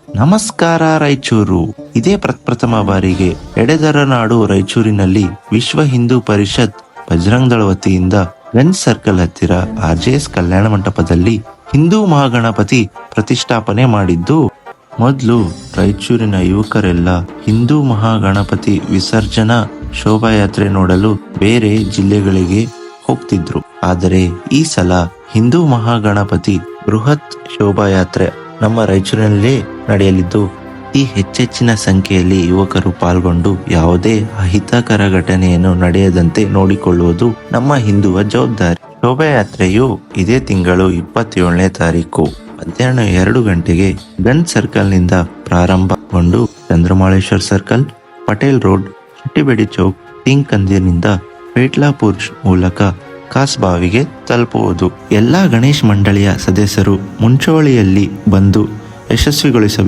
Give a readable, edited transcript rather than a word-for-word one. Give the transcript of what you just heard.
ನಮಸ್ಕಾರ ರಾಯಚೂರು. ಇದೇ ಪ್ರಪ್ರಥಮ ಬಾರಿಗೆ ಎಡೆದರ ನಾಡು ರಾಯಚೂರಿನಲ್ಲಿ ವಿಶ್ವ ಹಿಂದೂ ಪರಿಷತ್ ಬಜರಂಗ್ ದಳ ವತಿಯಿಂದ ಗಂಜ್ ಸರ್ಕಲ್ ಹತ್ತಿರ RJS ಕಲ್ಯಾಣ ಮಂಟಪದಲ್ಲಿ ಹಿಂದೂ ಮಹಾಗಣಪತಿ ಪ್ರತಿಷ್ಠಾಪನೆ ಮಾಡಿದ್ದು, ಮೊದಲು ರಾಯಚೂರಿನ ಯುವಕರೆಲ್ಲ ಹಿಂದೂ ಮಹಾಗಣಪತಿ ವಿಸರ್ಜನಾ ಶೋಭಾಯಾತ್ರೆ ನೋಡಲು ಬೇರೆ ಜಿಲ್ಲೆಗಳಿಗೆ ಹೋಗ್ತಿದ್ರು. ಆದರೆ ಈ ಸಲ ಹಿಂದೂ ಮಹಾಗಣಪತಿ ಬೃಹತ್ ಶೋಭಾಯಾತ್ರೆ ನಮ್ಮ ರಾಯಚೂರಿನಲ್ಲೇ ನಡೆಯಲಿದ್ದು, ಈ ಹೆಚ್ಚೆಚ್ಚಿನ ಸಂಖ್ಯೆಯಲ್ಲಿ ಯುವಕರು ಪಾಲ್ಗೊಂಡು ಯಾವುದೇ ಅಹಿತಕರ ಘಟನೆಯನ್ನು ನಡೆಯದಂತೆ ನೋಡಿಕೊಳ್ಳುವುದು ನಮ್ಮ ಹಿಂದುವ ಜವಾಬ್ದಾರಿ. ಶೋಭಾಯಾತ್ರೆಯು ಇದೇ ತಿಂಗಳು 27ನೇ ತಾರೀಕು ಮಧ್ಯಾಹ್ನ 2 ಗಂಟೆಗೆ ಗಂಜ್ ಸರ್ಕಲ್ ನಿಂದ ಪ್ರಾರಂಭಗೊಂಡು ಚಂದ್ರಮಾಳೇಶ್ವರ್ ಸರ್ಕಲ್, ಪಟೇಲ್ ರೋಡ್, ಚಿಟ್ಟಿಬೇಡಿ ಚೌಕ್, ಟಿಂಗ್ ಕಂದೀರ್ನಿಂದ ಪೇಟ್ಲಾಪುರ್ ಮೂಲಕ ಕಾಸ್ಬಾವಿಗೆ ತಲುಪುವುದು. ಎಲ್ಲಾ ಗಣೇಶ್ ಮಂಡಳಿಯ ಸದಸ್ಯರು ಮುಂಚೂಣಿಯಲ್ಲಿ ಬಂದು ಯಶಸ್ವಿಗೊಳಿಸಬೇಕು.